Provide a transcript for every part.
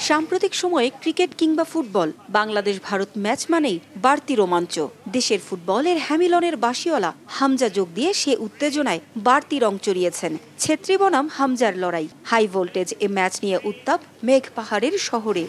সাম্প্রতিক সময়ে ক্রিকেট কিংবা ফুটবল বাংলাদেশ ভারত ম্যাচ মানেই বাড়তি রোমাঞ্চ। দেশের ফুটবলের হ্যামিলনের বাঁশিওয়ালা হামজা যোগ দিয়ে সে উত্তেজনায় বাড়তি রং চড়িয়েছেন। ছেত্রী বনাম হামজার লড়াই, হাই ভোল্টেজ এ ম্যাচ নিয়ে উত্তাপ মেঘ পাহাড়ের শহরে।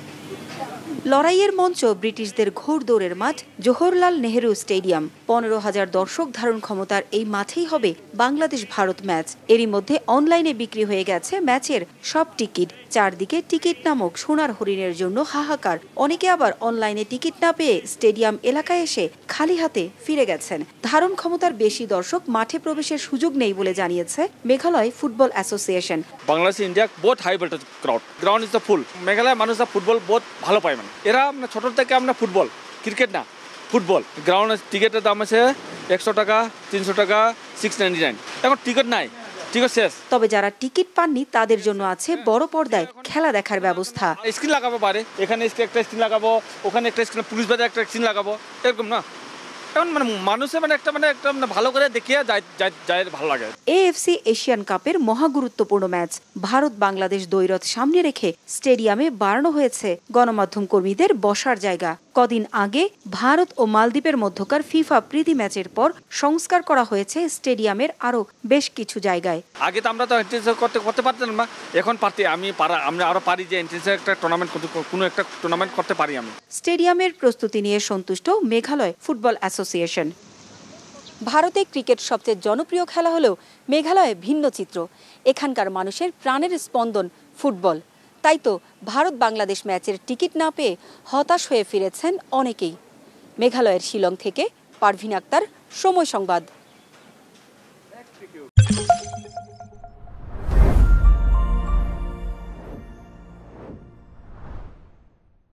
লড়াইয়ের মঞ্চ ব্রিটিশদের ঘোড়দৌড়ের মাঠ জওহরলাল নেহেরু স্টেডিয়াম। 15,000 দর্শক ধারণ ক্ষমতার এই মাঠেই হবে বাংলাদেশ ভারত ম্যাচ। এরই মধ্যে অনলাইনে বিক্রি হয়ে গেছে ম্যাচের সব টিকিট। চারদিকে টিকিট নামক সোনার হরিণের জন্য হাহাকার। অনেকে আবার অনলাইনে টিকিট না পেয়ে স্টেডিয়াম এলাকায় এসে খালি হাতে ফিরে গেছেন। ধারণ ক্ষমতার বেশি দর্শক মাঠে প্রবেশের সুযোগ নেই বলে জানিয়েছে Meghalaya football association. Bangladesh India both high voltage ground is the full. Meghalaya মানুষরা ফুটবল বহুত ভালো পায়, মানে এরা ছোট থেকে আমরা ফুটবল, ক্রিকেট না ফুটবল। গ্রাউন্ডের টিকিটের দাম আছে 100 টাকা, 300 টাকা, 699। এখন টিকিট নাই, টিকিট শেষ। তবে যারা টিকিট পাননি তাদের জন্য আছে বড় পর্দায় খেলা দেখার ব্যবস্থা। স্ক্রিন লাগাবো পারে, এখানে একটা স্ক্রিন লাগাবো, ওখানে একটা স্ক্রিন, পুলিশ বাজারে একটা স্ক্রিন লাগাবো, এরকম না। এখন মানুষে একটা ভালো করে দেখিয়ে যায় ভালো লাগে। এএফসি এশিয়ান কাপের মহাগুরুত্বপূর্ণ ম্যাচ। ভারত বাংলাদেশ দ্বৈরথ সামনে রেখে স্টেডিয়ামে বাড়ানো হয়েছে গণমাধ্যম কর্মীদের বসার জায়গা। কদিন আগে ভারত ও মালদ্বীপের মধ্যকার ফিফা প্রীতি ম্যাচের পর সংস্কার করা হয়েছে স্টেডিয়ামের আরো বেশ কিছু জায়গায়। আগে তো আমরা তো এন্ট্রেন্স করতে পারতাম না, এখন পারতে আমরা আরো পারি যে এন্ট্রেন্সের একটা টুর্নামেন্ট, কোনো একটা টুর্নামেন্ট করতে পারি আমি। স্টেডিয়ামের প্রস্তুতি নিয়ে সন্তুষ্ট মেঘালয় ফুটবল অ্যাসোসিয়েশন। ভারতে ক্রিকেট সবচেয়ে জনপ্রিয় খেলা হলেও মেঘালয়ে ভিন্ন চিত্র। এখানকার মানুষের প্রাণের স্পন্দন ফুটবল। তাই তো ভারত বাংলাদেশ ম্যাচের টিকিট না পেয়ে হতাশ হয়ে ফিরেছেন অনেকেই। মেঘালয়ের শিলং থেকে পারভিন আক্তার, সময় সংবাদ।